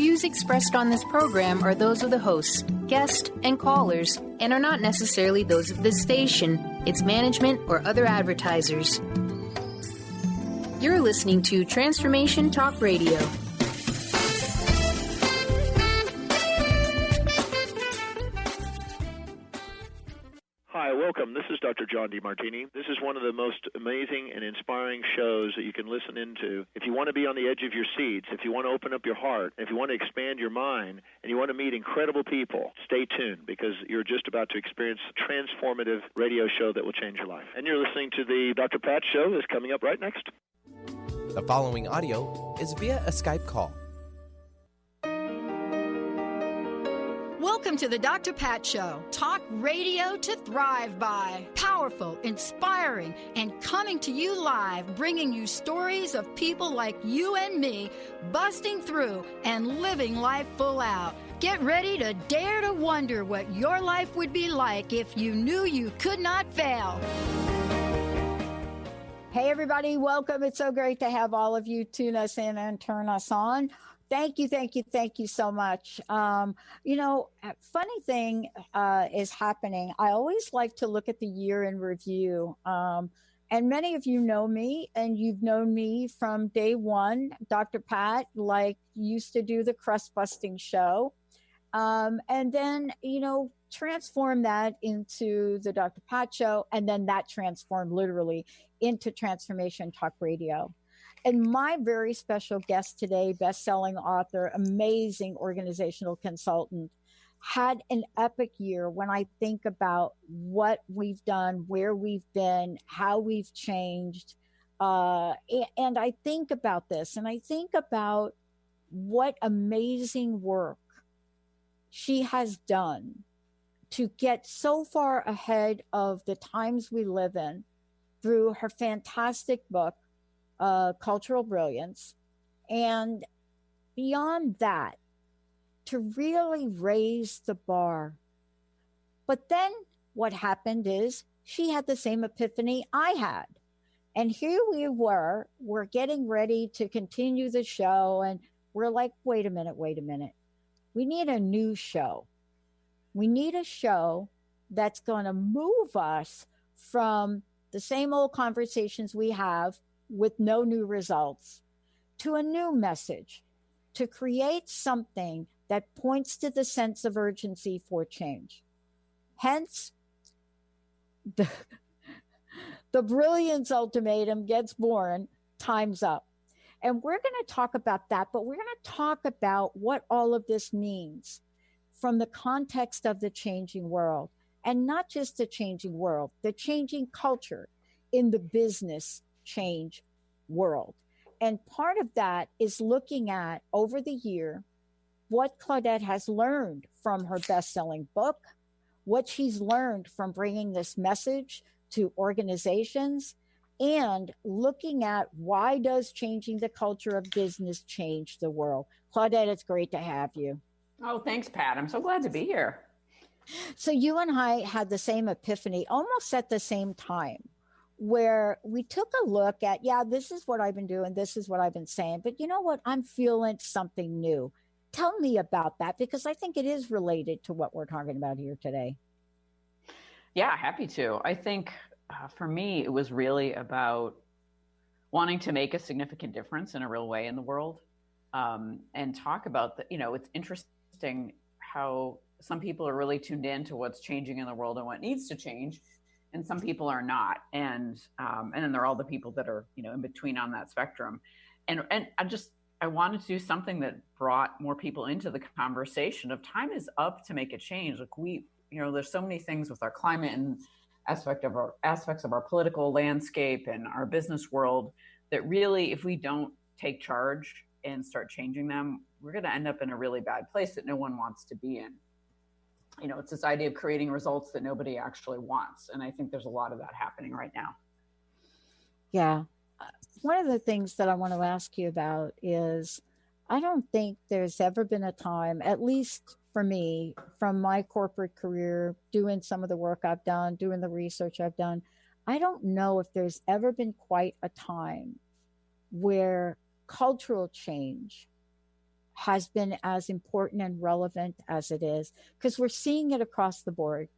views expressed on this program are those of the host, guest, and callers, and are not necessarily those of this station, its management, or other advertisers. You're listening to Transformation Talk Radio. Hi, welcome. This is Dr. John DeMartini. This is one of the most amazing and inspiring shows that you can listen into. If you want to be on the edge of your seats, if you want to open up your heart, if you want to expand your mind, and you want to meet incredible people, stay tuned because you're just about to experience a transformative radio show that will change your life. And you're listening to the Dr. Pat Show that's coming up right next. The following audio is via a Skype call. Welcome to the Dr. Pat Show. Talk radio to thrive by. Powerful, inspiring, and coming to you live, bringing you stories of people like you and me, busting through and living life full out. Get ready to dare to wonder what your life would be like if you knew you could not fail. Hey, everybody. Welcome. It's so great to have all of you tune us in and turn us on. Thank you so much. Funny thing is happening. I always like to look at the year in review. And many of you know me, and you've known me from day one. Dr. Pat, used to do the crust busting show. And then, transform that into the Dr. Pat Show. And then that transformed literally into Transformation Talk Radio. And my very special guest today, best-selling author, amazing organizational consultant, had an epic year when I think about what we've done, where we've been, how we've changed. And I think about this, and I think about what amazing work she has done to get so far ahead of the times we live in through her fantastic book, Cultural Brilliance, and beyond that, to really raise the bar. But then what happened is she had the same epiphany I had. And here we're getting ready to continue the show, and we're like, wait a minute. We need a new show. We need a show that's going to move us from the same old conversations we have with no new results to a new message, to create something that points to the sense of urgency for change. Hence, the Brilliance Ultimatum gets born, time's up. And we're going to talk about that, but we're going to talk about what all of this means from the context of the changing world. And not just the changing world, the changing culture in the business change world. And part of that is looking at, over the year, what Claudette has learned from her best-selling book, what she's learned from bringing this message to organizations, and looking at why does changing the culture of business change the world. Claudette, it's great to have you. Oh, thanks, Pat. I'm so glad to be here. So you and I had the same epiphany almost at the same time, where we took a look at, this is what I've been doing, this is what I've been saying, but you know what? I'm feeling something new. Tell me about that, because I think it is related to what we're talking about here today. Yeah, happy to. I think for me, it was really about wanting to make a significant difference in a real way in the world, and talk about it's interesting how some people are really tuned in to what's changing in the world and what needs to change, and some people are not. And then there are all the people that are, in between on that spectrum. And I wanted to do something that brought more people into the conversation of time is up to make a change. Like there's so many things with our climate and aspects of our political landscape and our business world that really, if we don't take charge and start changing them, we're going to end up in a really bad place that no one wants to be in. It's this idea of creating results that nobody actually wants. And I think there's a lot of that happening right now. Yeah. One of the things that I want to ask you about is, I don't think there's ever been a time, at least for me, from my corporate career, doing some of the work I've done, doing the research I've done, I don't know if there's ever been quite a time where cultural change has been as important and relevant as it is, because we're seeing it across the board.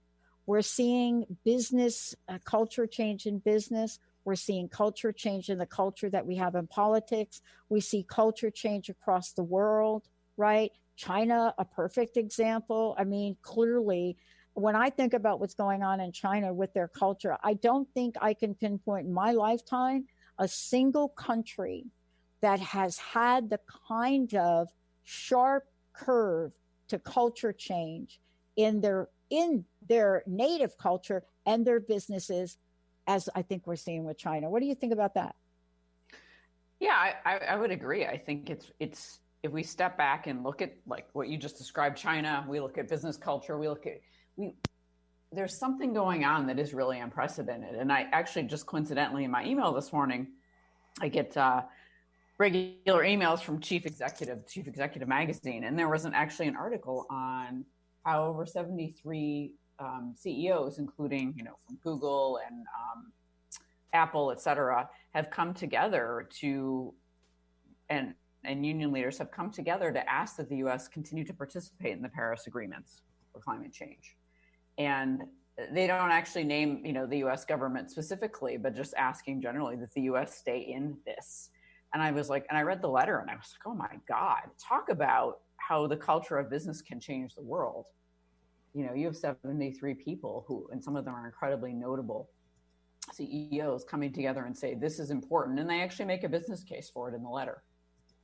We're seeing business culture change in business. We're seeing culture change in the culture that we have in politics. We see culture change across the world, right? China, a perfect example. I mean, clearly, when I think about what's going on in China with their culture, I don't think I can pinpoint in my lifetime a single country that has had the kind of sharp curve to culture change in their native culture and their businesses as I think we're seeing with China. What do you think about that? Yeah, I would agree. I think it's if we step back and look at like what you just described, China, we look at business culture, there's something going on that is really unprecedented. And I actually just coincidentally in my email this morning, I get regular emails from Chief Executive Magazine, and there was actually an article on how over 73 CEOs, including from Google and Apple, et cetera, have come together and union leaders have come together to ask that the U.S. continue to participate in the Paris agreements for climate change. And they don't actually name, the U.S. government specifically, but just asking generally that the U.S. stay in this. And I was like, and I read the letter and I was like, oh my God, talk about how the culture of business can change the world. You have 73 people who, and some of them are incredibly notable CEOs coming together and say, this is important. And they actually make a business case for it in the letter.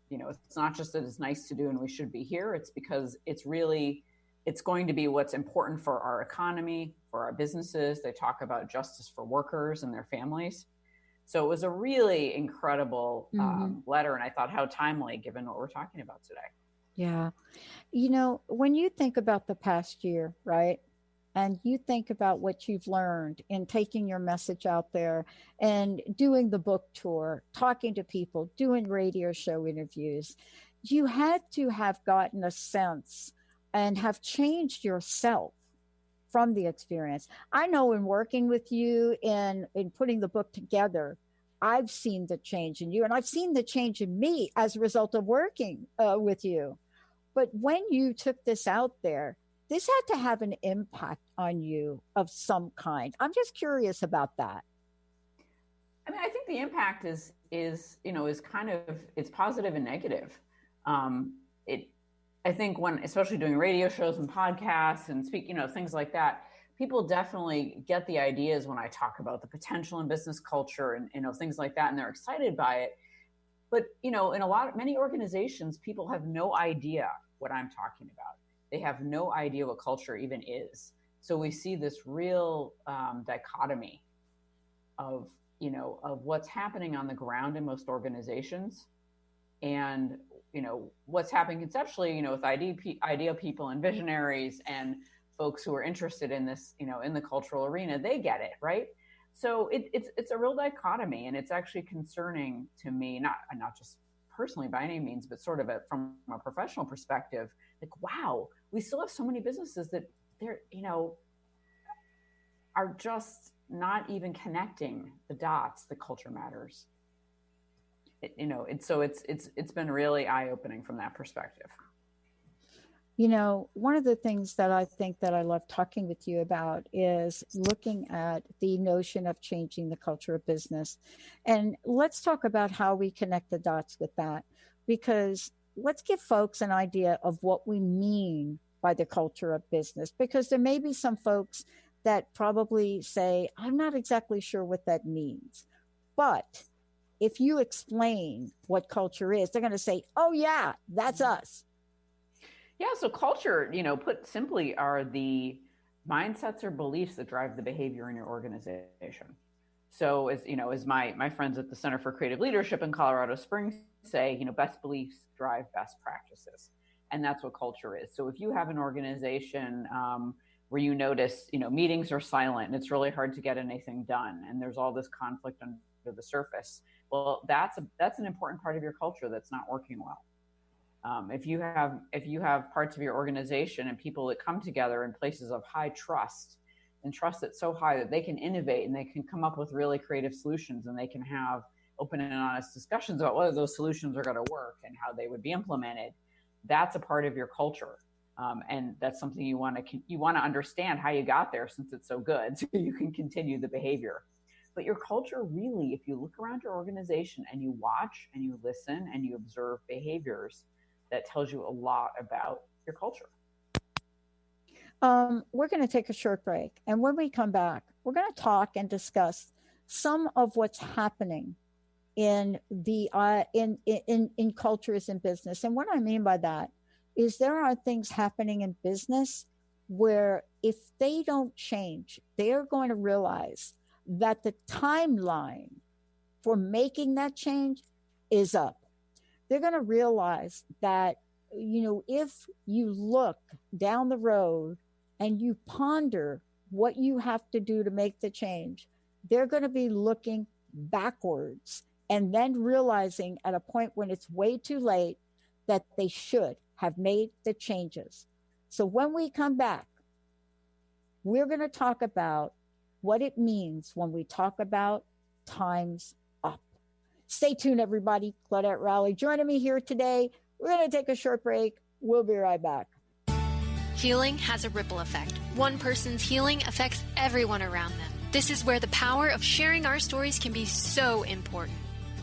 It's not just that it's nice to do and we should be here. It's because it's going to be what's important for our economy, for our businesses. They talk about justice for workers and their families. So it was a really incredible letter. And I thought how timely given what we're talking about today. Yeah. When you think about the past year, right? And you think about what you've learned in taking your message out there and doing the book tour, talking to people, doing radio show interviews, you had to have gotten a sense and have changed yourself from the experience. I know in working with you in putting the book together, I've seen the change in you, and I've seen the change in me as a result of working with you. But when you took this out there, this had to have an impact on you of some kind. I'm just curious about that. I mean, I think the impact is kind of, it's positive and negative. I think when, especially doing radio shows and podcasts and things like that, people definitely get the ideas when I talk about the potential in business culture and things like that, and they're excited by it. But in many organizations, people have no idea what I'm talking about. They have no idea what culture even is. So we see this real dichotomy of what's happening on the ground in most organizations, and what's happening conceptually, with ideal people and visionaries and folks who are interested in this, in the cultural arena. They get it, right? So it's a real dichotomy, and it's actually concerning to me, not just personally by any means, but sort of from a professional perspective. Like, wow, we still have so many businesses that they're are just not even connecting the dots. The culture matters. It's been really eye-opening from that perspective. One of the things that I think that I love talking with you about is looking at the notion of changing the culture of business. And let's talk about how we connect the dots with that, because let's give folks an idea of what we mean by the culture of business, because there may be some folks that probably say, I'm not exactly sure what that means. But if you explain what culture is, they're going to say, oh yeah, that's us. Yeah. So culture, put simply, are the mindsets or beliefs that drive the behavior in your organization. So as my friends at the Center for Creative Leadership in Colorado Springs say, best beliefs drive best practices. And that's what culture is. So if you have an organization where you notice, meetings are silent and it's really hard to get anything done, and there's all this conflict under the surface, well, that's an important part of your culture that's not working well. If you have parts of your organization and people that come together in places of high trust, and trust that's so high that they can innovate and they can come up with really creative solutions, and they can have open and honest discussions about whether those solutions are going to work and how they would be implemented, that's a part of your culture. And that's something you want to understand how you got there, since it's so good, so you can continue the behavior. But your culture really, if you look around your organization and you watch and you listen and you observe behaviors, that tells you a lot about your culture. We're going to take a short break. And when we come back, we're going to talk and discuss some of what's happening in the in cultures in business. And what I mean by that is there are things happening in business where if they don't change, they're going to realize that the timeline for making that change is up. They're going to realize that, if you look down the road and you ponder what you have to do to make the change, they're going to be looking backwards and then realizing at a point when it's way too late that they should have made the changes. So when we come back, we're going to talk about what it means when we talk about time's up. Stay tuned, everybody. Claudette Rowley joining me here today. We're going to take a short break. We'll be right back. Healing has a ripple effect. One person's healing affects everyone around them. This is where the power of sharing our stories can be so important.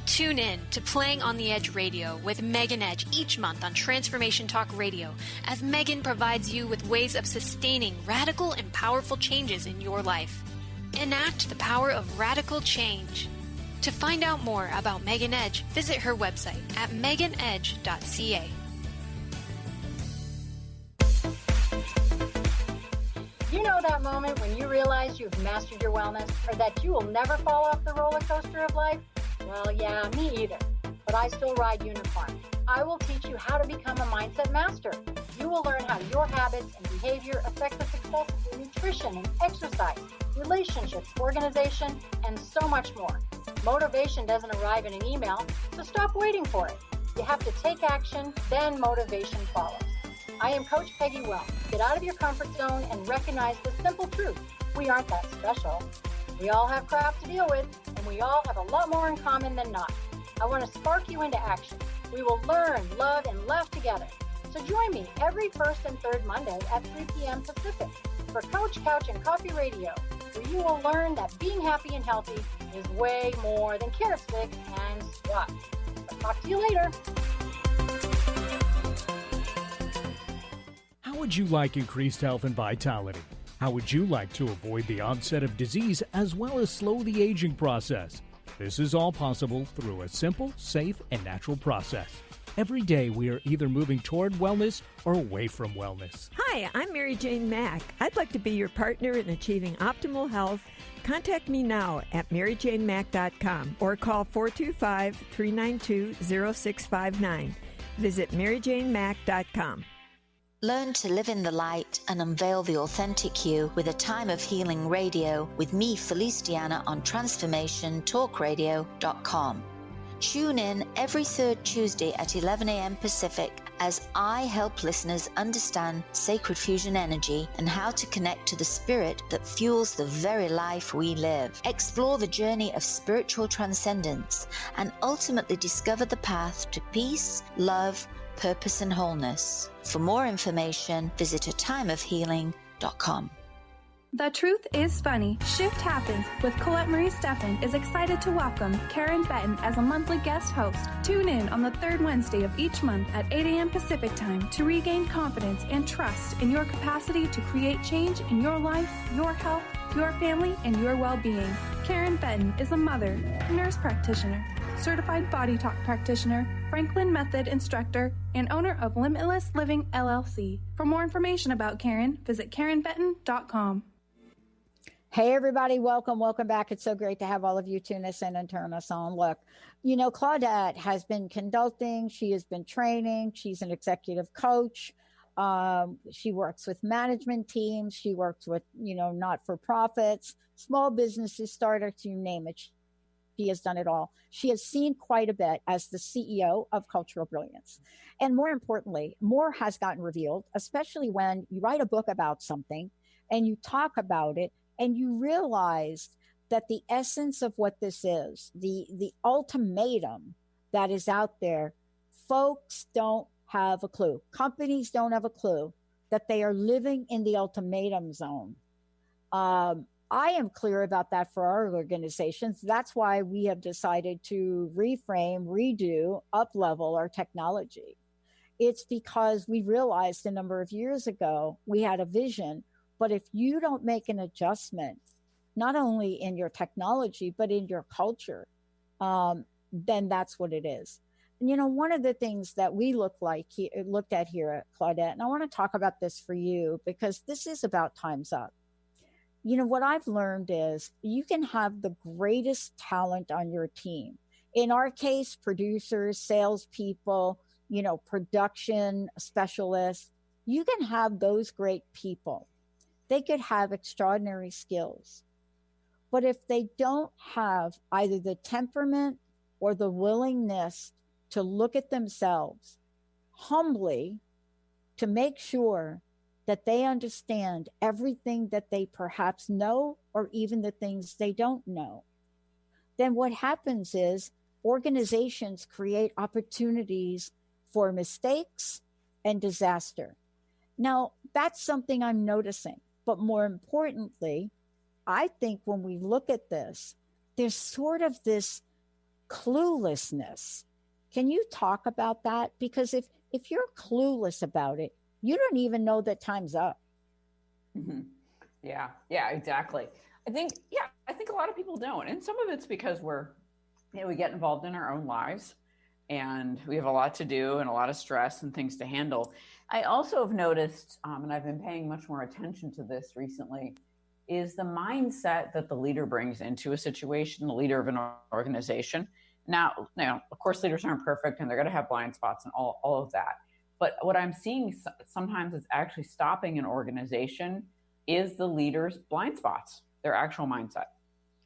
Tune in to Playing on the Edge Radio with Megan Edge each month on Transformation Talk Radio, as Megan provides you with ways of sustaining radical and powerful changes in your life. Enact the power of radical change. To find out more about Megan Edge, visit her website at meganedge.ca. You know that moment when you realize you've mastered your wellness, or that you will never fall off the roller coaster of life? Well, yeah, me either. But I still ride unicorn. I will teach you how to become a mindset master. You will learn how your habits and behavior affect the success of your nutrition and exercise, relationships, organization, and so much more. Motivation doesn't arrive in an email, so stop waiting for it. You have to take action, then motivation follows. I am Coach Peggy Wells. Get out of your comfort zone and recognize the simple truth. We aren't that special. We all have crap to deal with, and we all have a lot more in common than not. I want to spark you into action. We will learn, love, and laugh together. So join me every first and third Monday at 3 p.m. Pacific for Coach Couch and Coffee Radio, where you will learn that being happy and healthy is way more than carrot sticks and squats. I'll talk to you later. How would you like increased health and vitality? How would you like to avoid the onset of disease as well as slow the aging process? This is all possible through a simple, safe, and natural process. Every day we are either moving toward wellness or away from wellness. Hi, I'm Mary Jane Mack. I'd like to be your partner in achieving optimal health. Contact me now at maryjanemack.com or call 425-392-0659. Visit maryjanemack.com. Learn to live in the light and unveil the authentic you with A Time of Healing Radio with me, Felice Diana, on TransformationTalkRadio.com. Tune in every third Tuesday at 11 a.m. Pacific as I help listeners understand sacred fusion energy and how to connect to the spirit that fuels the very life we live. Explore the journey of spiritual transcendence and ultimately discover the path to peace, love, purpose, and wholeness. For more information, visit atimeofhealing.com. The Truth is Funny. Shift Happens with Colette Marie Steffen is excited to welcome Karen Benton as a monthly guest host. Tune in on the third Wednesday of each month at 8 a.m. Pacific Time to regain confidence and trust in your capacity to create change in your life, your health, your family, and your well-being. Karen Benton is a mother, nurse practitioner, certified body talk practitioner, Franklin Method instructor, and owner of Limitless Living LLC. For more information about Karen, visit KarenBenton.com. Hey, everybody. Welcome back. It's so great to have all of you tune us in and turn us on. Look, Claudette has been consulting. She has been training. She's an executive coach. She works with management teams. She works with, not-for-profits, small businesses, startups, you name it. She has done it all. She has seen quite a bit as the CEO of Cultural Brilliance. And more importantly, more has gotten revealed, especially when you write a book about something and you talk about it and you realize that the essence of what this is, the ultimatum that is out there, folks don't have a clue. Companies don't have a clue that they are living in the ultimatum zone. I am clear about that for our organizations. That's why we have decided to reframe, redo, up-level our technology. It's because we realized a number of years ago, we had a vision, but if you don't make an adjustment, not only in your technology, but in your culture, then that's what it is. And, one of the things that we looked at here at Claudette, and I want to talk about this for you because this is about time's up. What I've learned is you can have the greatest talent on your team. In our case, producers, salespeople, production specialists, you can have those great people. They could have extraordinary skills. But if they don't have either the temperament or the willingness to look at themselves humbly to make sure that they understand everything that they perhaps know or even the things they don't know, then what happens is organizations create opportunities for mistakes and disaster. Now, that's something I'm noticing. But more importantly, I think when we look at this, there's sort of this cluelessness. Can you talk about that? Because if you're clueless about it, you don't even know that time's up. Mm-hmm. Yeah, exactly. I think a lot of people don't. And some of it's because we get involved in our own lives and we have a lot to do and a lot of stress and things to handle. I also have noticed, and I've been paying much more attention to this recently, is the mindset that the leader brings into a situation, the leader of an organization. Now, of course, leaders aren't perfect and they're going to have blind spots and all of that. But what I'm seeing sometimes is actually stopping an organization is the leader's blind spots, their actual mindset.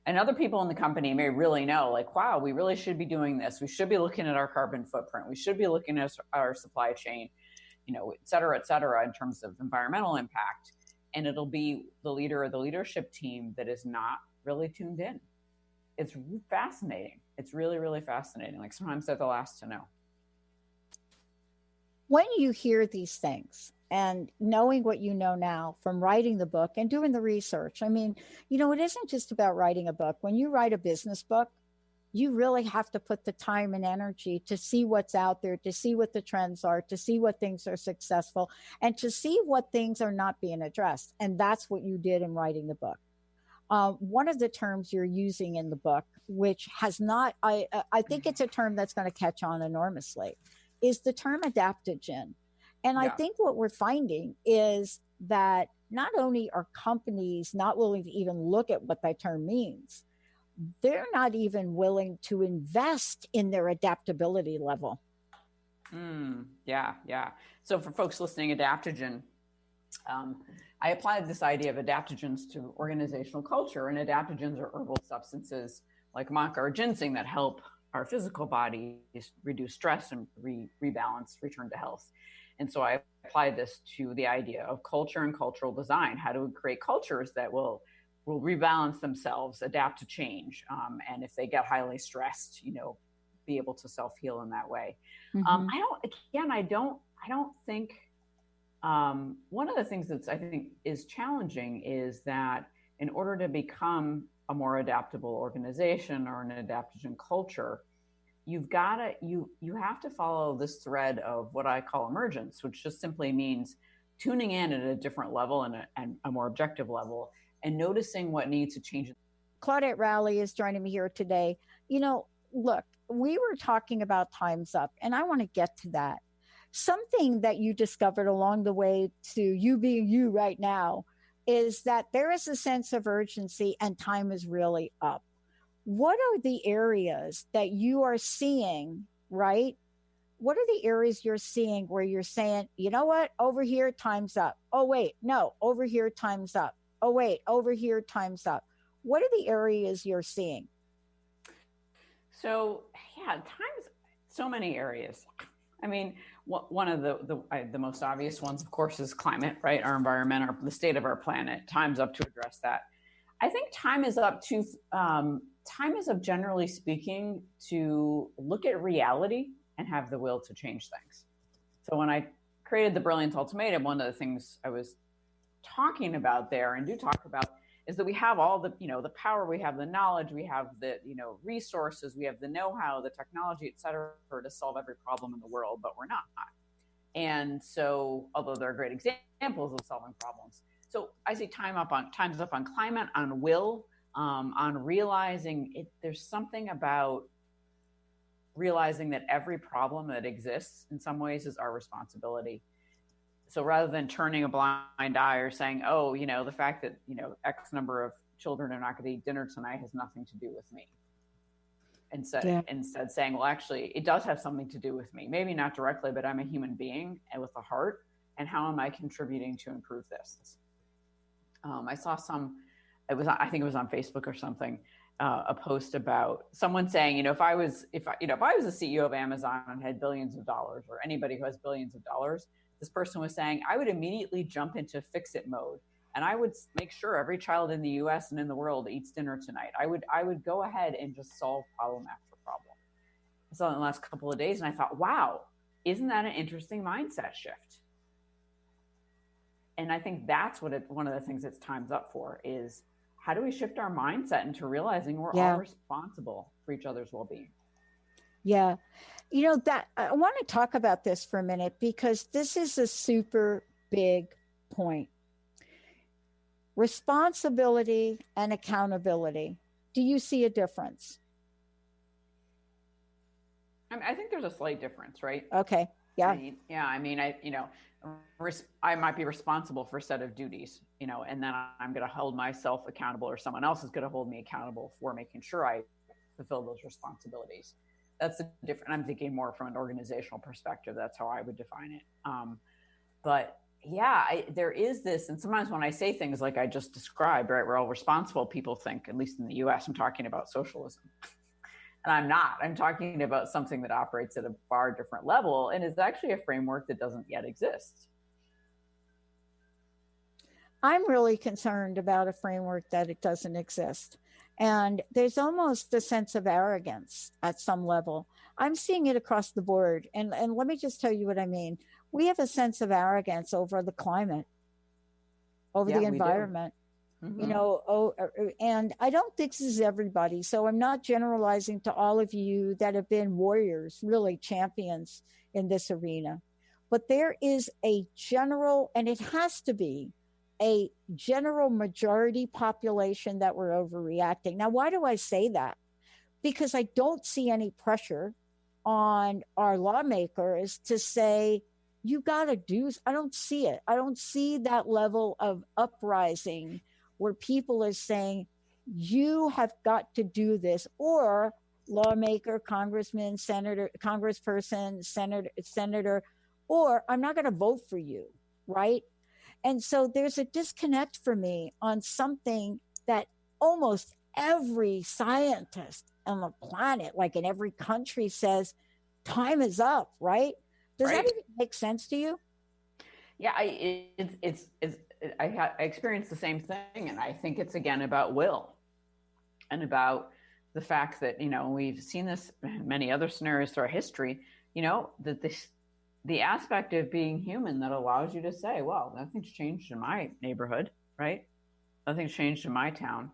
And other people in the company may really know, like, wow, we really should be doing this. We should be looking at our carbon footprint. We should be looking at our supply chain, et cetera, in terms of environmental impact. And it'll be the leader or the leadership team that is not really tuned in. It's fascinating. It's really, really fascinating. Like sometimes they're the last to know. When you hear these things and knowing what you know now from writing the book and doing the research, it isn't just about writing a book. When you write a business book, you really have to put the time and energy to see what's out there, to see what the trends are, to see what things are successful, and to see what things are not being addressed. And that's what you did in writing the book. One of the terms you're using in the book, which has not, I think it's a term that's going to catch on enormously, is the term adaptogen. And I think what we're finding is that not only are companies not willing to even look at what that term means, they're not even willing to invest in their adaptability level. Yeah. So for folks listening, adaptogen, I applied this idea of adaptogens to organizational culture, and adaptogens are herbal substances like maca or ginseng that help our physical bodies reduce stress and rebalance, return to health. And so I applied this to the idea of culture and cultural design. How do we create cultures that will rebalance themselves, adapt to change, and if they get highly stressed, be able to self-heal in that way. Mm-hmm. I don't think one of the things that's I think is challenging is that in order to become a more adaptable organization or an adaptogen culture, you have to follow this thread of what I call emergence, which just simply means tuning in at a different level and a more objective level and noticing what needs to change. Claudette Rowley is joining me here today. Look, we were talking about time's up, and I want to get to that. Something that you discovered along the way to you being you right now is that there is a sense of urgency and time is really up. What are the areas that you are seeing, right? What are the areas you're seeing where you're saying, you know what, over here, time's up. Oh, wait, no, over here, time's up. Oh, wait, over here, time's up. What are the areas you're seeing? So, time's so many areas. One of the most obvious ones, of course, is climate, right? Our environment, the state of our planet. Time's up to address that. I think time is up, generally speaking, to look at reality and have the will to change things. So when I created the Brilliance Ultimatum, one of the things I was talking about there and do talk about is that we have all the, the power, we have the knowledge, we have the, resources, we have the know-how, the technology, et cetera, to solve every problem in the world, but we're not. And so, although there are great examples of solving problems. So I see time's up on climate, on will, on realizing it. There's something about realizing that every problem that exists in some ways is our responsibility. So rather than turning a blind eye or saying, oh, the fact that, X number of children are not going to eat dinner tonight has nothing to do with me. Instead saying, well, actually, it does have something to do with me. Maybe not directly, but I'm a human being and with a heart. And how am I contributing to improve this? I saw I think it was on Facebook or something, a post about someone saying, if I was the CEO of Amazon and had billions of dollars, or anybody who has billions of dollars, this person was saying, I would immediately jump into fix-it mode. And I would make sure every child in the US and in the world eats dinner tonight. I would go ahead and just solve problem after problem. I saw it in the last couple of days and I thought, wow, isn't that an interesting mindset shift? And I think that's one of the things it's time's up for is how do we shift our mindset into realizing we're all responsible for each other's well-being? Yeah. That I want to talk about this for a minute because this is a super big point. Responsibility and accountability. Do you see a difference? I think there's a slight difference, right? Okay. Yeah. I might be responsible for a set of duties, and then I'm going to hold myself accountable, or someone else is going to hold me accountable for making sure I fulfill those responsibilities. That's different. I'm thinking more from an organizational perspective. That's how I would define it. But yeah, there is this, and sometimes when I say things like I just described, right, we're all responsible, people think, at least in the US, I'm talking about socialism. And I'm not. I'm talking about something that operates at a far different level and is actually a framework that doesn't yet exist. I'm really concerned about a framework that it doesn't exist. And there's almost a sense of arrogance at some level. I'm seeing it across the board. And let me just tell you what I mean. We have a sense of arrogance over the climate, over the environment. Mm-hmm. And I don't think this is everybody. So I'm not generalizing to all of you that have been warriors, really champions in this arena. But there is a general, and it has to be a general majority population that we're overreacting. Now, why do I say that? Because I don't see any pressure on our lawmakers to say, you got to do, I don't see it. I don't see that level of uprising where people are saying, you have got to do this, or lawmaker, congressman, senator, congressperson, senator, or I'm not going to vote for you, right? And so there's a disconnect for me on something that almost every scientist on the planet, like in every country, says time is up, right? Does that even make sense to you? Yeah, I experienced the same thing, and I think it's again about will, and about the fact that we've seen this in many other scenarios through our history. That the aspect of being human that allows you to say, well, nothing's changed in my neighborhood, right? Nothing's changed in my town,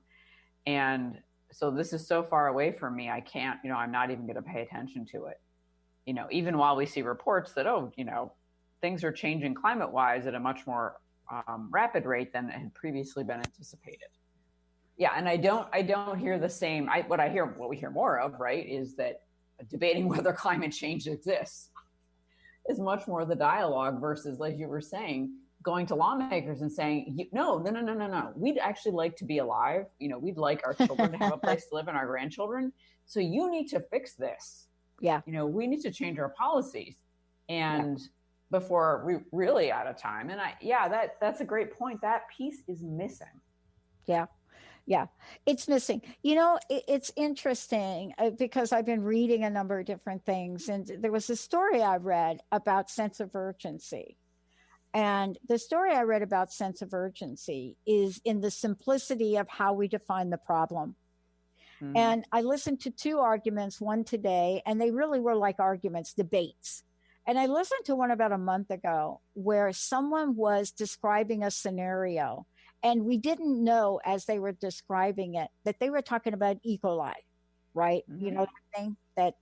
and so this is so far away from me. I can't. I'm not even going to pay attention to it. Even while we see reports that things are changing climate-wise at a much more rapid rate than had previously been anticipated. Yeah, and I don't hear the same. What we hear more of, right, is that debating whether climate change exists is much more the dialogue versus, like you were saying, going to lawmakers and saying, no. We'd actually like to be alive. We'd like our children to have a place to live and our grandchildren. So you need to fix this. Yeah. We need to change our policies. And before we're really out of time. And that's a great point. That piece is missing. Yeah, it's missing. It's interesting because I've been reading a number of different things. And there was a story I read about sense of urgency. And the story I read about sense of urgency is in the simplicity of how we define the problem. Mm-hmm. And I listened to two arguments, one today, and they really were like arguments, debates. And I listened to one about a month ago where someone was describing a scenario, and we didn't know as they were describing it that they were talking about E. coli, right? Mm-hmm. You know that thing that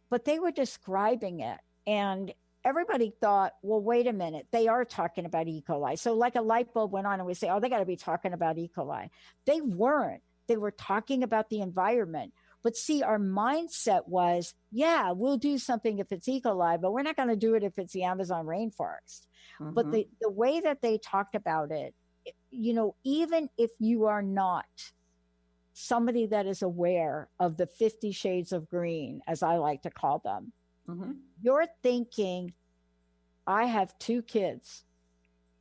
but they were describing it, and everybody thought, well, wait a minute, they are talking about E. coli. So like a light bulb went on, and we say, oh, they got to be talking about E. coli. They weren't. They were talking about the environment. But see, our mindset was, yeah, we'll do something if it's E. coli, but we're not going to do it if it's the Amazon rainforest. Mm-hmm. But the way that they talked about it, you know, even if you are not somebody that is aware of the 50 shades of green, as I like to call them, you're thinking, I have 2 kids.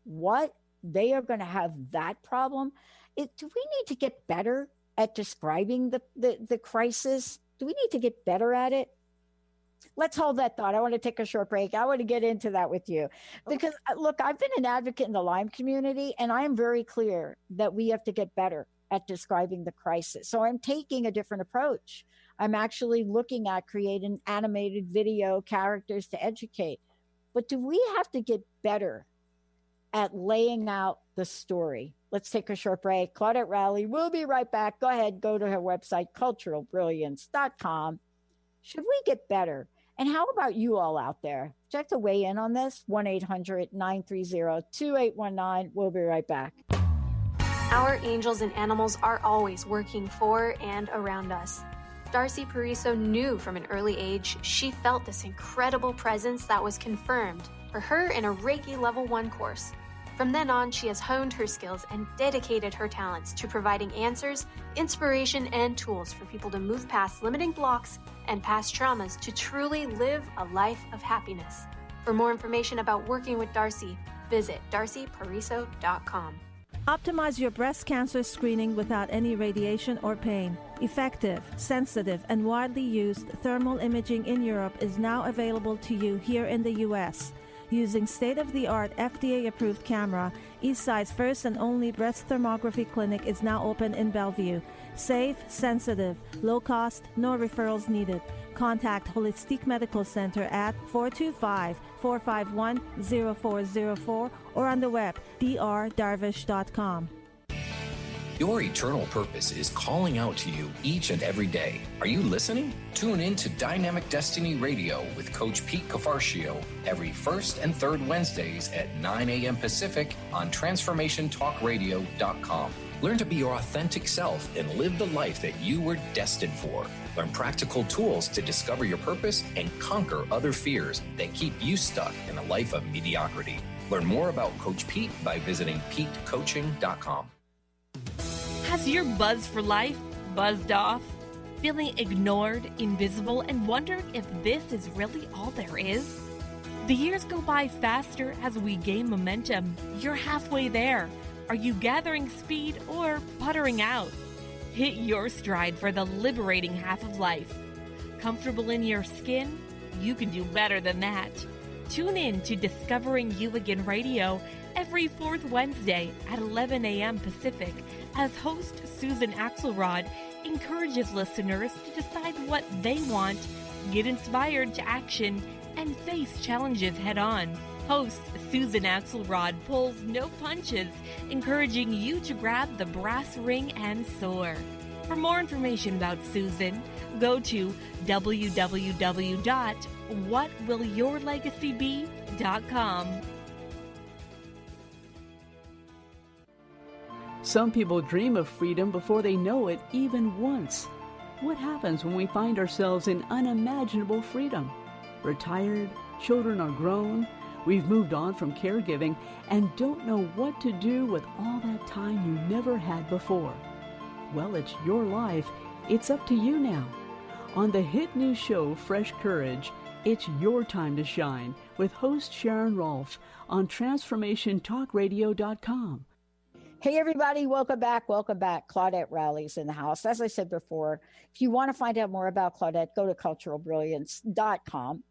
What? They are going to have that problem? Do we need to get better at describing the crisis? Do we need to get better at it? Let's hold that thought. I want to take a short break. I want to get into that with you because look, I've been an advocate in the Lyme community, and I am very clear that we have to get better at describing the crisis. So I'm taking a different approach. I'm actually looking at creating animated video characters to educate. But do we have to get better at laying out the story? Let's take a short break. Claudette Rowley, we'll be right back. Go ahead, go to her website, culturalbrilliance.com. Should we get better? And how about you all out there? Would you like to weigh in on this? 1-800-930-2819. We'll be right back. Our angels and animals are always working for and around us. Darcy Pariso knew from an early age she felt this incredible presence that was confirmed for her in a Reiki Level 1 course. From then on, she has honed her skills and dedicated her talents to providing answers, inspiration, and tools for people to move past limiting blocks and past traumas to truly live a life of happiness. For more information about working with Darcy, visit darcypariso.com. Optimize your breast cancer screening without any radiation or pain. Effective, sensitive, and widely used thermal imaging in Europe is now available to you here in the U.S. Using state-of-the-art FDA-approved camera, Eastside's first and only breast thermography clinic is now open in Bellevue. Safe, sensitive, low cost, no referrals needed. Contact Holistic Medical Center at 425-451-0404 or on the web, drdarvish.com. Your eternal purpose is calling out to you each and every day. Are you listening? Tune in to Dynamic Destiny Radio with Coach Pete Cafarcio every first and third Wednesdays at 9 a.m. Pacific on TransformationTalkRadio.com. Learn to be your authentic self and live the life that you were destined for. Learn practical tools to discover your purpose and conquer other fears that keep you stuck in a life of mediocrity. Learn more about Coach Pete by visiting PeteCoaching.com. Has your buzz for life buzzed off? Feeling ignored, invisible, and wondering if this is really all there is? The years go by faster as we gain momentum. You're halfway there. Are you gathering speed or puttering out? Hit your stride for the liberating half of life. Comfortable in your skin? You can do better than that. Tune in to Discovering You Again Radio every fourth Wednesday at 11 a.m. Pacific as host Susan Axelrod encourages listeners to decide what they want, get inspired to action, and face challenges head on. Host Susan Axelrod pulls no punches, encouraging you to grab the brass ring and soar. For more information about Susan, go to www.whatwillyourlegacybe.com. Some people dream of freedom before they know it even once. What happens when we find ourselves in unimaginable freedom? Retired, children are grown, we've moved on from caregiving, and don't know what to do with all that time you never had before. Well, it's your life. It's up to you now. On the hit new show, Fresh Courage, it's your time to shine with host Sharon Rolfe on TransformationTalkRadio.com. Hey, everybody. Welcome back. Welcome back. Claudette Rowley's in the house. As I said before, if you want to find out more about Claudette, go to culturalbrilliance.com.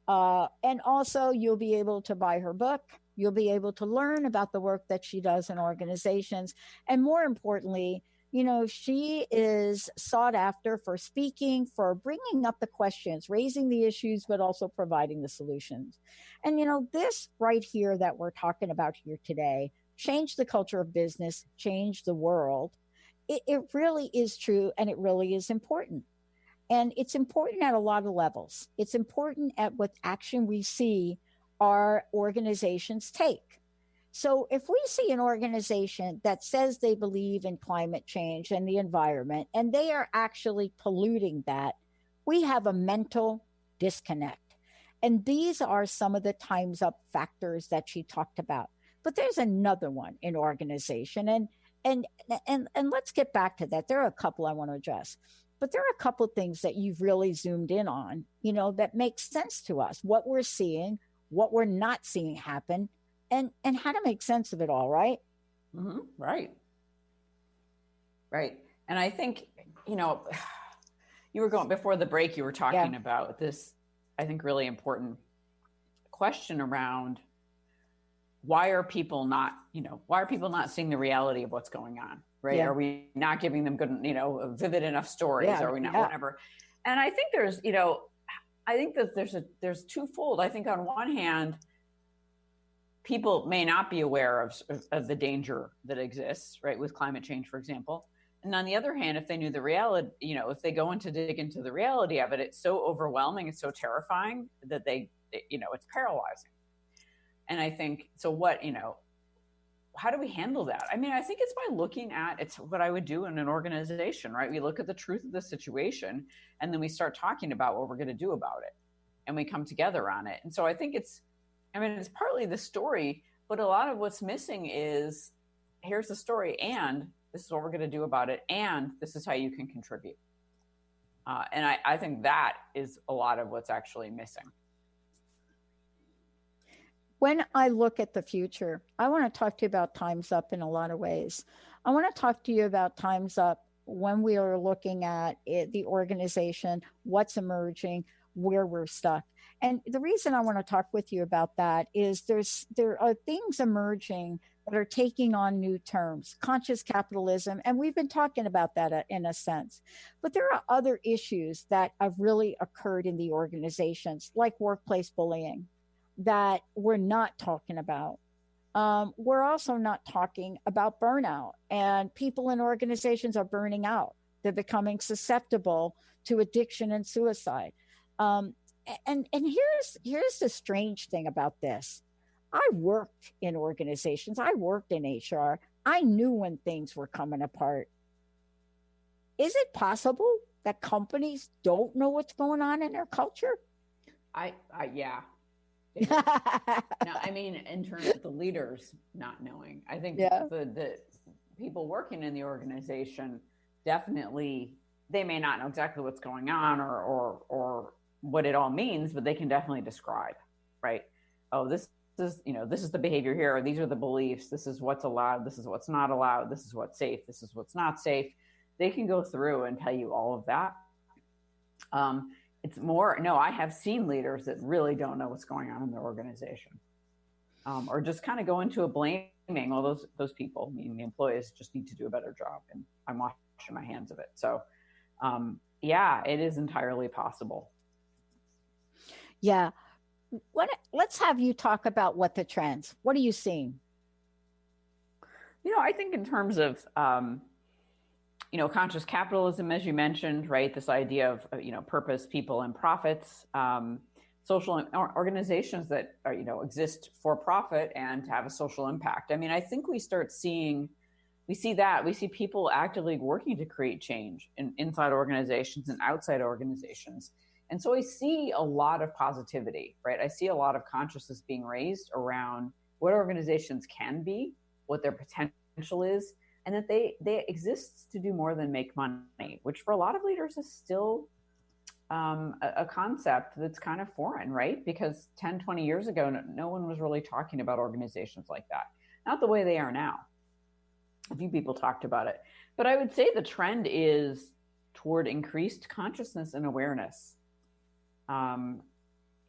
And also, you'll be able to buy her book. You'll be able to learn about the work that she does in organizations. And more importantly, She is sought after for speaking, for bringing up the questions, raising the issues, but also providing the solutions. And, this right here that we're talking about here today, change the culture of business, change the world. It really is true, and it really is important. And it's important at a lot of levels. It's important at what action we see our organizations take. So if we see an organization that says they believe in climate change and the environment, and they are actually polluting that, we have a mental disconnect. And these are some of the time's up factors that she talked about. But there's another one in organization. And let's get back to that. There are a couple I want to address. But there are a couple of things that you've really zoomed in on, that makes sense to us, what we're seeing, what we're not seeing happen, and how to make sense of it all, right? Mm-hmm. Right. And I think, you were going before the break, you were talking about this, I think, really important question around why are people not seeing the reality of what's going on, right? Yeah. Are we not giving them good, vivid enough stories? Are we not, whatever? And I think there's, I think that there's twofold. I think on one hand, people may not be aware of the danger that exists, right, with climate change, for example. And on the other hand, if they knew the reality, if they go dig into the reality of it, it's so overwhelming, it's so terrifying that it's paralyzing. And I think, so what, how do we handle that? I mean, I think it's by looking at, it's what I would do in an organization, right? We look at the truth of the situation, and then we start talking about what we're going to do about it. And we come together on it. And so I think it's partly the story, but a lot of what's missing is, here's the story, and this is what we're going to do about it, and this is how you can contribute. And I think that is a lot of what's actually missing. When I look at the future, I want to talk to you about Time's Up in a lot of ways. I want to talk to you about Time's Up when we are looking at the organization, what's emerging, where we're stuck. And the reason I want to talk with you about that is there are things emerging that are taking on new terms, conscious capitalism, and we've been talking about that in a sense. But there are other issues that have really occurred in the organizations, like workplace bullying, that we're not talking about. We're also not talking about burnout, and people in organizations are burning out. They're becoming susceptible to addiction and suicide. And here's the strange thing about this. I worked in organizations. I worked in HR. I knew when things were coming apart. Is it possible that companies don't know what's going on in their culture? Yeah. No, I mean, in terms of the leaders not knowing, I think the people working in the organization, definitely, they may not know exactly what's going on or what it all means, but they can definitely describe, right? Oh, this is the behavior here, or these are the beliefs, this is what's allowed, this is what's not allowed, this is what's safe, this is what's not safe. They can go through and tell you all of that. I have seen leaders that really don't know what's going on in their organization, or just kind of go into a blaming all those people. I mean, the employees just need to do a better job, and I'm washing my hands of it. So, it is entirely possible. Yeah. Let's have you talk about what the trends. What are you seeing? I think in terms of, conscious capitalism, as you mentioned, right? This idea of, purpose, people, and profits, social organizations that are, exist for profit and have a social impact. I mean, I think we see people actively working to create change inside organizations and outside organizations. And so I see a lot of positivity, right? I see a lot of consciousness being raised around what organizations can be, what their potential is, and that they exist to do more than make money, which for a lot of leaders is still a concept that's kind of foreign, right? Because 10, 20 years ago, no one was really talking about organizations like that. Not the way they are now. A few people talked about it. But I would say the trend is toward increased consciousness and awareness in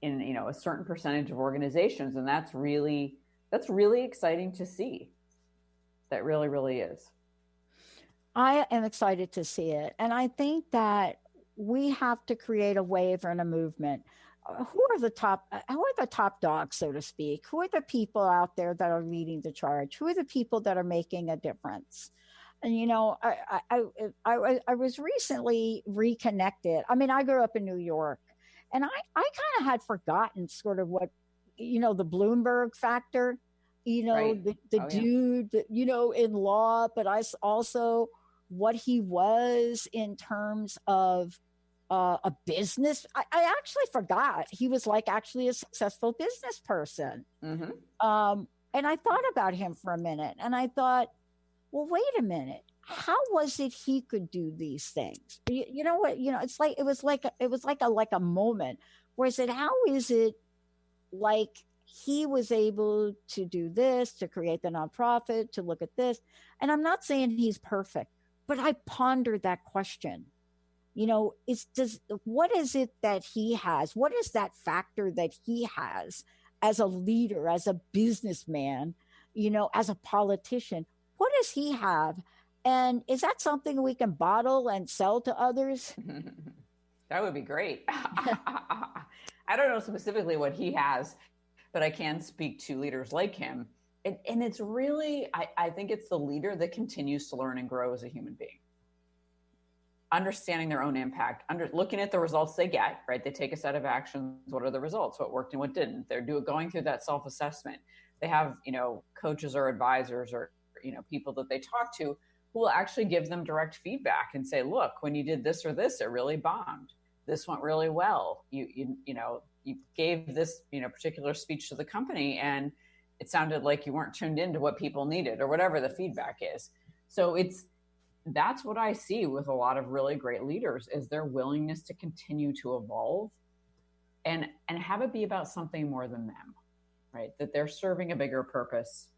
a certain percentage of organizations, and that's really exciting to see. That really, really is. I am excited to see it. And I think that we have to create a wave and a movement. Who are the top dogs, so to speak? Who are the people out there that are leading the charge? Who are the people that are making a difference? And I was recently reconnected. I mean, I grew up in New York, and I kind of had forgotten sort of what, the Bloomberg factor, Right. the Oh, yeah. dude, in law, but also what he was in terms of a business. I actually forgot he was like actually a successful business person. Mm-hmm. And I thought about him for a minute, and I thought, well, wait a minute. How was it he could do these things? You know what? It's like it was like a moment. Where I said, how is it like he was able to do this, to create the nonprofit, to look at this? And I'm not saying he's perfect, but I pondered that question. What is it that he has? What is that factor that he has as a leader, as a businessman, as a politician? What does he have? And is that something we can bottle and sell to others? That would be great. I don't know specifically what he has, but I can speak to leaders like him. And it's really, I think it's the leader that continues to learn and grow as a human being. Understanding their own impact, looking at the results they get, right? They take a set of actions. What are the results? What worked and what didn't? They're going through that self-assessment. They have, coaches or advisors or, people that they talk to who will actually give them direct feedback and say, look, when you did this or this, it really bombed. This went really well. You gave this, particular speech to the company and it sounded like you weren't tuned into what people needed or whatever the feedback is. So that's what I see with a lot of really great leaders is their willingness to continue to evolve and have it be about something more than them, right? That they're serving a bigger purpose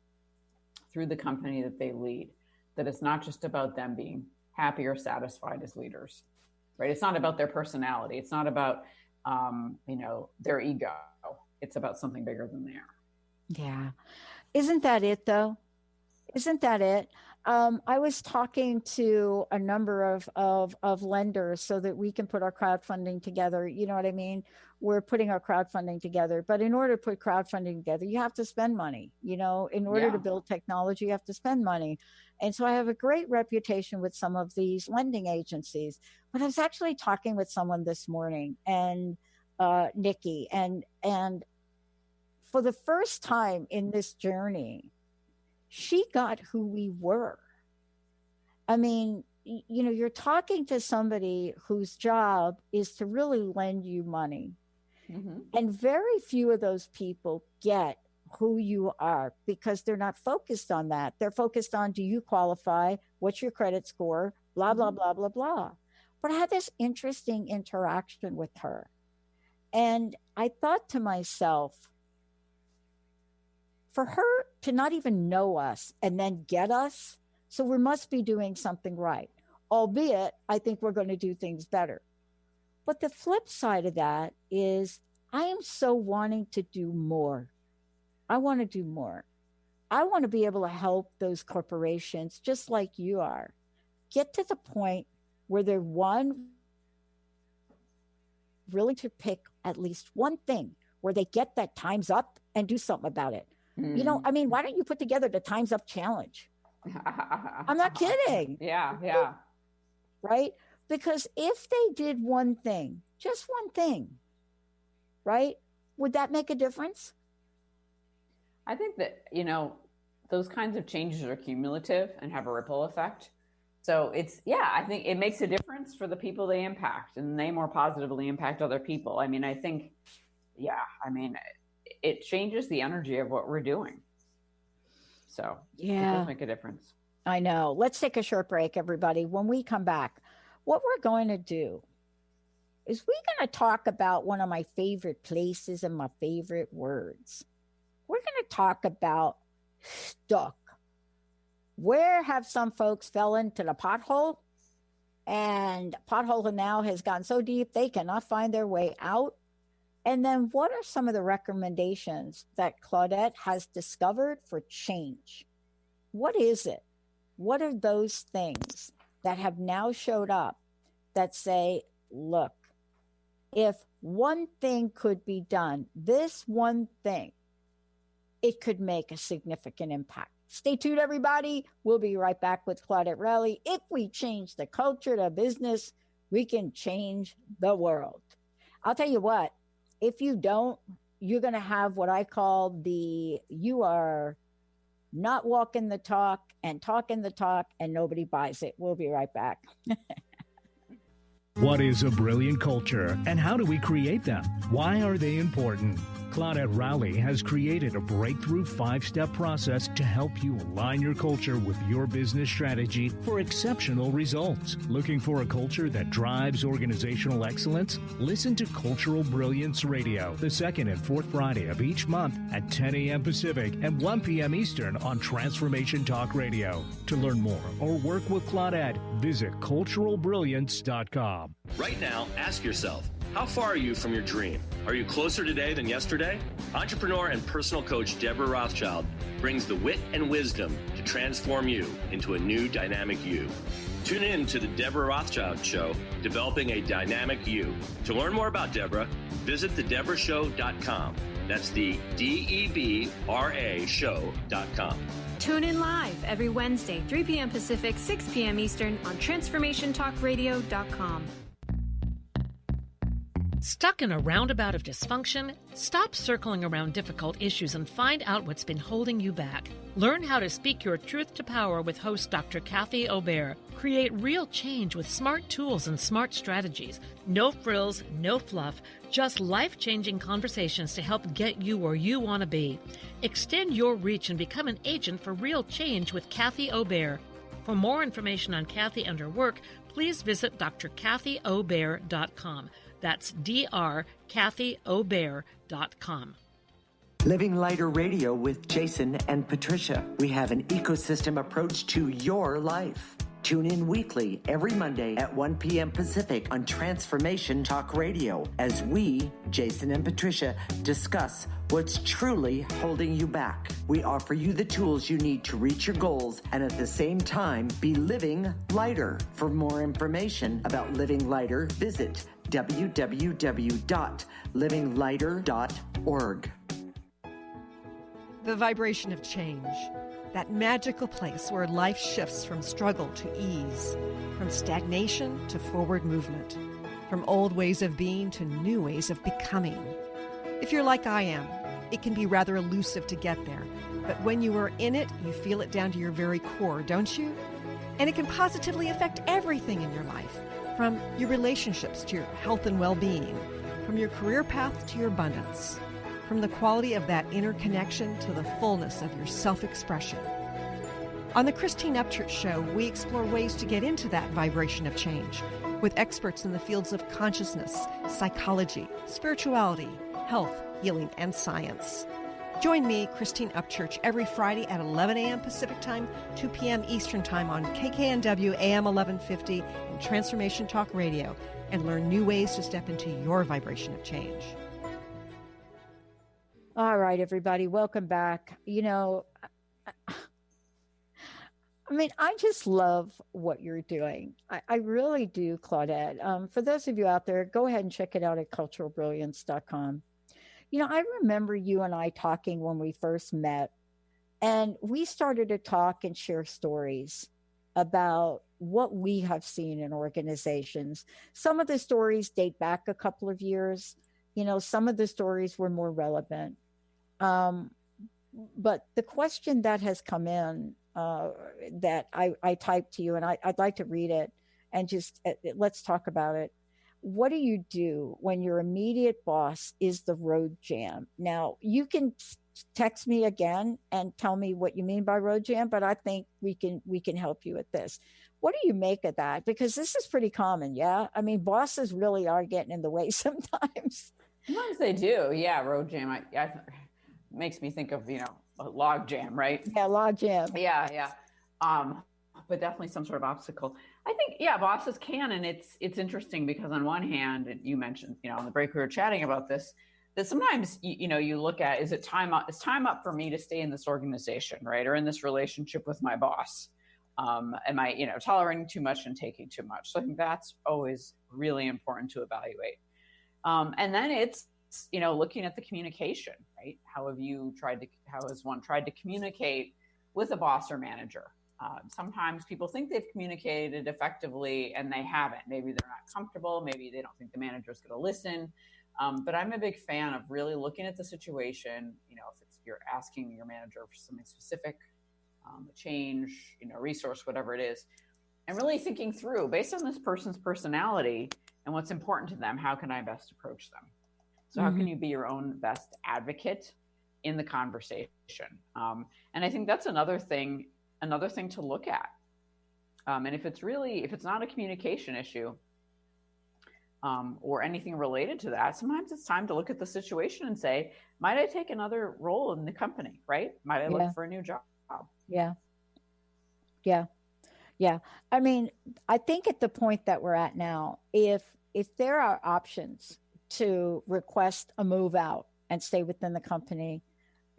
through the company that they lead, that it's not just about them being happy or satisfied as leaders, right? It's not about their personality. It's not about, their ego. It's about something bigger than they are. Yeah. Isn't that it though? Isn't that it? I was talking to a number of lenders so that we can put our crowdfunding together. You know what I mean? We're putting our crowdfunding together, but in order to put crowdfunding together, you have to spend money. In order to build technology, you have to spend money. And so I have a great reputation with some of these lending agencies. But I was actually talking with someone this morning, and Nikki, and for the first time in this journey, she got who we were. I mean, you're talking to somebody whose job is to really lend you money. Mm-hmm. And very few of those people get who you are because they're not focused on that. They're focused on, do you qualify? What's your credit score? Blah, blah, blah, blah, blah. But I had this interesting interaction with her. And I thought to myself, for her to not even know us and then get us, so we must be doing something right. Albeit, I think we're going to do things better. But the flip side of that is I am so wanting to do more. I want to do more. I want to be able to help those corporations, just like you are, get to the point where they're really to pick at least one thing where they get that time's up and do something about it. Mm. Why don't you put together the Time's Up Challenge? I'm not kidding. Yeah. Right? Because if they did one thing, just one thing, right? Would that make a difference? I think that, those kinds of changes are cumulative and have a ripple effect. So I think it makes a difference for the people they impact, and they more positively impact other people. It changes the energy of what we're doing. So it does make a difference. I know. Let's take a short break, everybody. When we come back, what we're going to do is we're going to talk about one of my favorite places and my favorite words. We're going to talk about stuck. Where have some folks fell into the pothole, and pothole now has gone so deep they cannot find their way out? And then what are some of the recommendations that Claudette has discovered for change? What is it? What are those things that have now showed up that say, look, if one thing could be done, this one thing, it could make a significant impact. Stay tuned, everybody. We'll be right back with Claudette Rowley. If we change the culture to business, we can change the world. I'll tell you what, if you don't, you're going to have what I call you are not walking the talk and talking the talk and nobody buys it. We'll be right back. What is a brilliant culture and how do we create them? Why are they important? Claudette Rowley has created a breakthrough 5-step process to help you align your culture with your business strategy for exceptional results. Looking for a culture that drives organizational excellence? Listen to Cultural Brilliance Radio, the second and fourth Friday of each month at 10 a.m. Pacific and 1 p.m. Eastern on Transformation Talk Radio. To learn more or work with Claudette, visit culturalbrilliance.com. Right now, ask yourself, how far are you from your dream? Are you closer today than yesterday? Entrepreneur and personal coach Deborah Rothschild brings the wit and wisdom to transform you into a new dynamic you. Tune in to the Deborah Rothschild Show, Developing a Dynamic You. To learn more about Deborah, visit thedeborahshow.com. That's the DEBRA show.com. Tune in live every Wednesday, 3 p.m. Pacific, 6 p.m. Eastern on TransformationTalkRadio.com. Stuck in a roundabout of dysfunction? Stop circling around difficult issues and find out what's been holding you back. Learn how to speak your truth to power with host Dr. Kathy Obear. Create real change with smart tools and smart strategies. No frills, no fluff, just life-changing conversations to help get you where you want to be. Extend your reach and become an agent for real change with Kathy Obear. For more information on Kathy and her work, please visit drkathyobear.com. That's drkathyobear.com. Living Lighter Radio with Jason and Patricia. We have an ecosystem approach to your life. Tune in weekly every Monday at 1 p.m. Pacific on Transformation Talk Radio as we, Jason and Patricia, discuss what's truly holding you back. We offer you the tools you need to reach your goals and at the same time be living lighter. For more information about Living Lighter, visit www.livinglighter.org. The vibration of change. That magical place where life shifts from struggle to ease, from stagnation to forward movement, from old ways of being to new ways of becoming. If you're like I am, it can be rather elusive to get there, but when you are in it, you feel it down to your very core, don't you? And it can positively affect everything in your life, from your relationships to your health and well-being, from your career path to your abundance, from the quality of that inner connection to the fullness of your self-expression. On the Christine Upchurch Show, we explore ways to get into that vibration of change with experts in the fields of consciousness, psychology, spirituality, health, healing, and science. Join me, Christine Upchurch, every Friday at 11 a.m. Pacific Time, 2 p.m. Eastern Time on KKNW AM 1150 and Transformation Talk Radio, and learn new ways to step into your vibration of change. All right, everybody, welcome back. You know, I mean, I just love what you're doing. I really do, Claudette. For those of you out there, go ahead and check it out at culturalbrilliance.com. You know, I remember you and I talking when we first met, and we started to talk and share stories about what we have seen in organizations. Some of the stories date back a couple of years. You know, some of the stories were more relevant. But the question that has come in that I typed to you, and I'd like to read it and just let's talk about it. What do you do when your immediate boss is the road jam? Now, you can text me again and tell me what you mean by road jam, but I think we can help you with this. What do you make of that? Because this is pretty common, yeah? I mean, bosses really are getting in the way sometimes. Sometimes they do, yeah, road jam. Makes me think of, a log jam, right? Yeah, log jam. Yeah. But definitely some sort of obstacle. I think, yeah, bosses can, and it's interesting because on one hand, and you mentioned, on the break we were chatting about this, that sometimes, you look at, it's time up for me to stay in this organization, right? Or in this relationship with my boss. Am I, tolerating too much and taking too much? So I think that's always really important to evaluate. And then it's, looking at the communication, right? How has one tried to communicate with a boss or manager? Sometimes people think they've communicated effectively and they haven't. Maybe they're not comfortable. Maybe they don't think the manager's going to listen. But I'm a big fan of really looking at the situation. If you're asking your manager for something specific, a change, resource, whatever it is, and really thinking through, based on this person's personality and what's important to them, how can I best approach them? So how can you be your own best advocate in the conversation? And I think that's another thing to look at. And if it's not a communication issue, or anything related to that, sometimes it's time to look at the situation and say, might I take another role in the company, right? Might I look for a new job? Yeah. I mean, I think at the point that we're at now, if there are options to request a move out and stay within the company,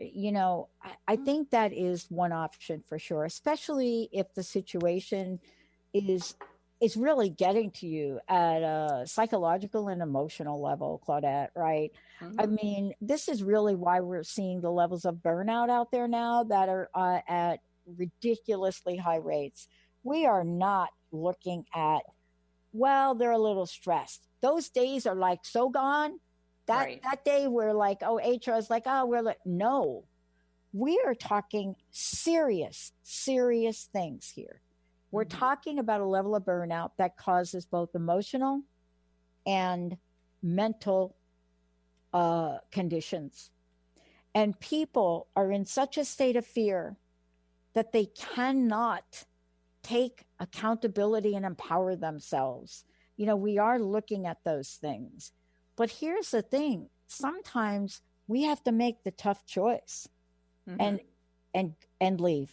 I think that is one option for sure, especially if the situation is really getting to you at a psychological and emotional level, Claudette, right? Mm-hmm. I mean, this is really why we're seeing the levels of burnout out there now that are at ridiculously high rates. We are not looking at, they're a little stressed. Those days are like so gone. That day we're like, HR is like, no. We are talking serious things here. We're talking about a level of burnout that causes both emotional and mental conditions. And people are in such a state of fear that they cannot take accountability and empower themselves. We are looking at those things. But here's the thing. Sometimes we have to make the tough choice and leave.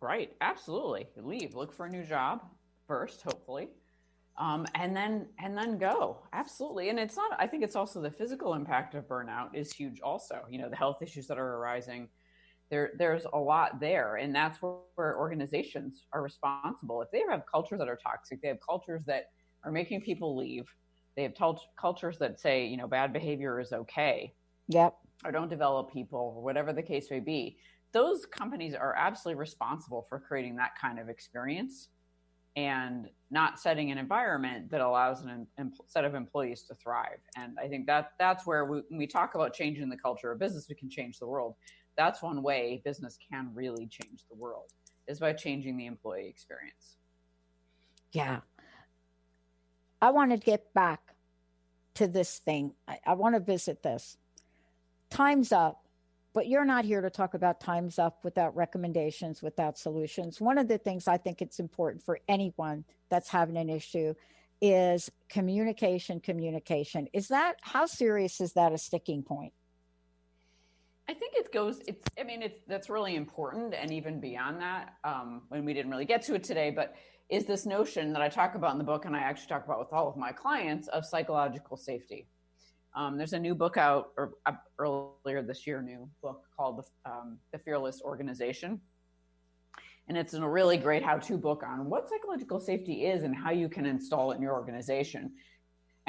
Right. Absolutely. Leave, look for a new job first, hopefully. And then go. Absolutely. And I think it's also the physical impact of burnout is huge also. The health issues that are arising, there's a lot there. And that's where organizations are responsible. If they have cultures that are toxic, they have cultures that are making people leave. They have cultures that say, bad behavior is okay. Yep. Or don't develop people, or whatever the case may be. Those companies are absolutely responsible for creating that kind of experience and not setting an environment that allows a set of employees to thrive. And I think that's where when we talk about changing the culture of business, we can change the world. That's one way business can really change the world, is by changing the employee experience. Yeah. I want to get back to this thing. I want to visit this. Time's up. But you're not here to talk about time's up without recommendations, without solutions. One of the things I think it's important for anyone that's having an issue is communication. How serious is that a sticking point? I think that's really important. And even beyond that, when we didn't really get to it today, but is this notion that I talk about in the book, and I actually talk about with all of my clients, of psychological safety. There's a new book out earlier this year, new book called The Fearless Organization. And it's a really great how-to book on what psychological safety is and how you can install it in your organization.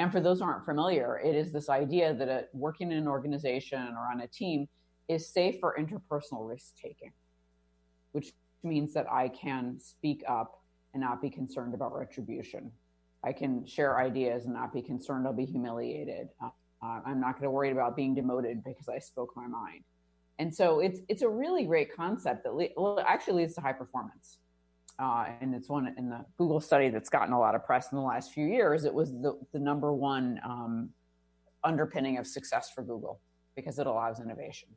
And for those who aren't familiar, it is this idea that working in an organization or on a team is safe for interpersonal risk-taking, which means that I can speak up and not be concerned about retribution. I can share ideas and not be concerned I'll be humiliated. I'm not going to worry about being demoted because I spoke my mind. And so it's a really great concept that actually leads to high performance. And it's one in the Google study that's gotten a lot of press in the last few years. It was the number one underpinning of success for Google because it allows innovation.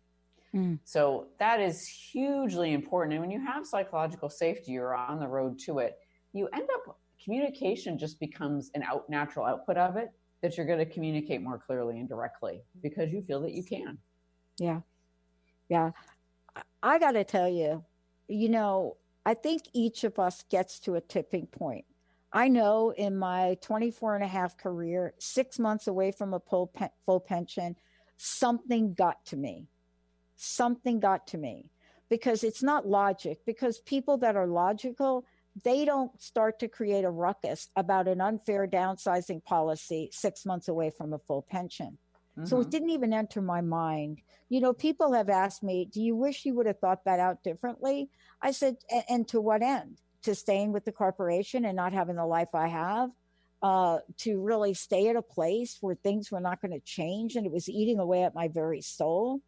So that is hugely important. And when you have psychological safety, you're on the road to it, you end up, communication just becomes natural output of it, that you're going to communicate more clearly and directly because you feel that you can. Yeah. I got to tell you, I think each of us gets to a tipping point. I know in my 24 and a half career, 6 months away from a full pension, something got to me. because it's not logic, because people that are logical, they don't start to create a ruckus about an unfair downsizing policy 6 months away from a full pension. So it didn't even enter my mind. You know, people have asked me, do you wish you would have thought that out differently? I said, and to what end? To staying with the corporation and not having the life I have? To really stay at a place where things were not going to change and it was eating away at my very soul?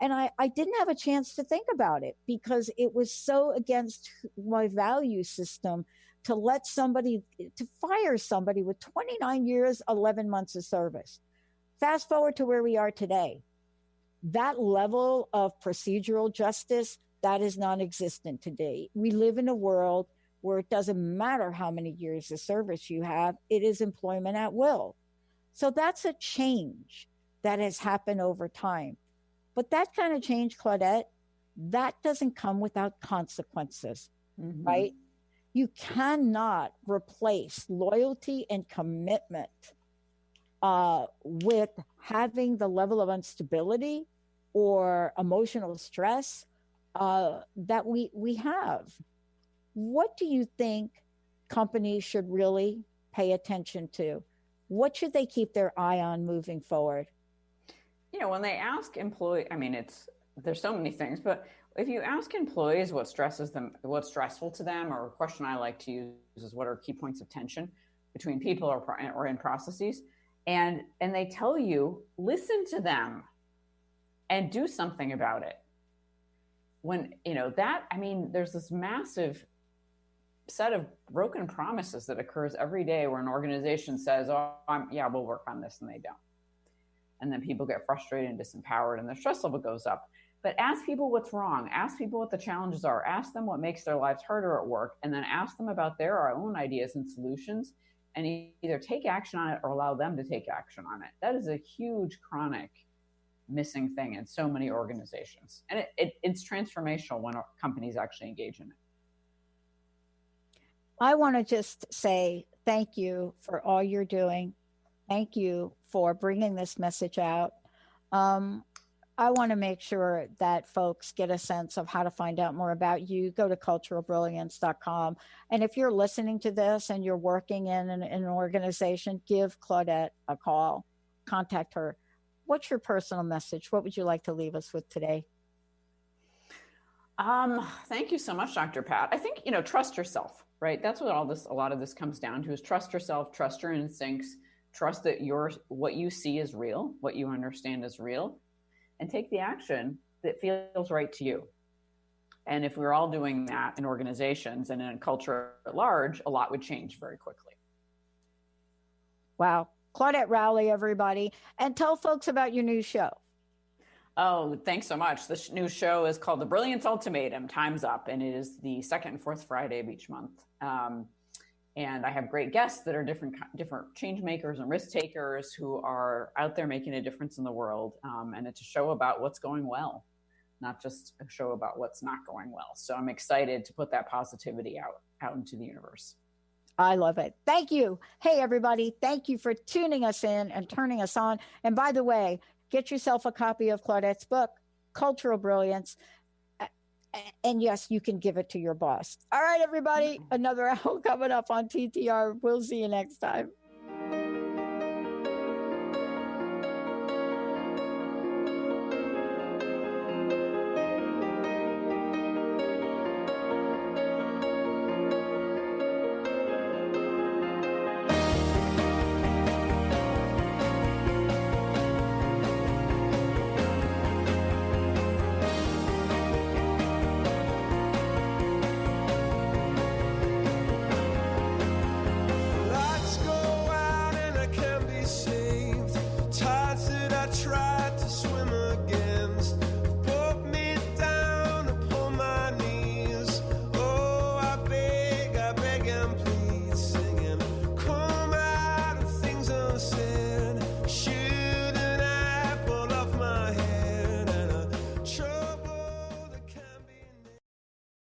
And I didn't have a chance to think about it because it was so against my value system to let somebody, to fire somebody with 29 years, 11 months of service. Fast forward to where we are today. That level of procedural justice, that is non-existent today. We live in a world where it doesn't matter how many years of service you have, it is employment at will. So that's a change that has happened over time. But that kind of change, Claudette, that doesn't come without consequences, right? You cannot replace loyalty and commitment with having the level of instability or emotional stress that we have. What do you think companies should really pay attention to? What should they keep their eye on moving forward? You know, when they ask employees, I mean, there's so many things, but if you ask employees what stresses them, what's stressful to them, or a question I like to use is what are key points of tension between people or in processes, and they tell you, listen to them and do something about it. When, you know, that, I mean, there's this massive set of broken promises that occurs every day where an organization says, oh, we'll work on this, and they don't. And then people get frustrated and disempowered and their stress level goes up. But ask people what's wrong. Ask people what the challenges are. Ask them what makes their lives harder at work, and then ask them about their own ideas and solutions, and either take action on it or allow them to take action on it. That is a huge chronic missing thing in so many organizations. And it's transformational when companies actually engage in it. I want to just say thank you for all you're doing. Thank you for bringing this message out. I want to make sure that folks get a sense of how to find out more about you. Go to culturalbrilliance.com. And if you're listening to this and you're working in an organization, give Claudette a call. Contact her. What's your personal message? What would you like to leave us with today? Thank you so much, Dr. Pat. I think, trust yourself, right? That's what a lot of this comes down to, is trust yourself, trust your instincts, trust that what you see is real, what you understand is real, and take the action that feels right to you. And if we're all doing that in organizations and in a culture at large, a lot would change very quickly. Wow. Claudette Rowley, everybody. And tell folks about your new show. Oh, thanks so much. The new show is called The Brilliance Ultimatum, Time's Up, and it is the second and fourth Friday of each month. And I have great guests that are different change makers and risk takers who are out there making a difference in the world. And it's a show about what's going well, not just a show about what's not going well. So I'm excited to put that positivity out into the universe. I love it. Thank you. Hey, everybody. Thank you for tuning us in and turning us on. And by the way, get yourself a copy of Claudette's book, Cultural Brilliance. And yes, you can give it to your boss. All right, everybody. Another hour coming up on TTR. We'll see you next time.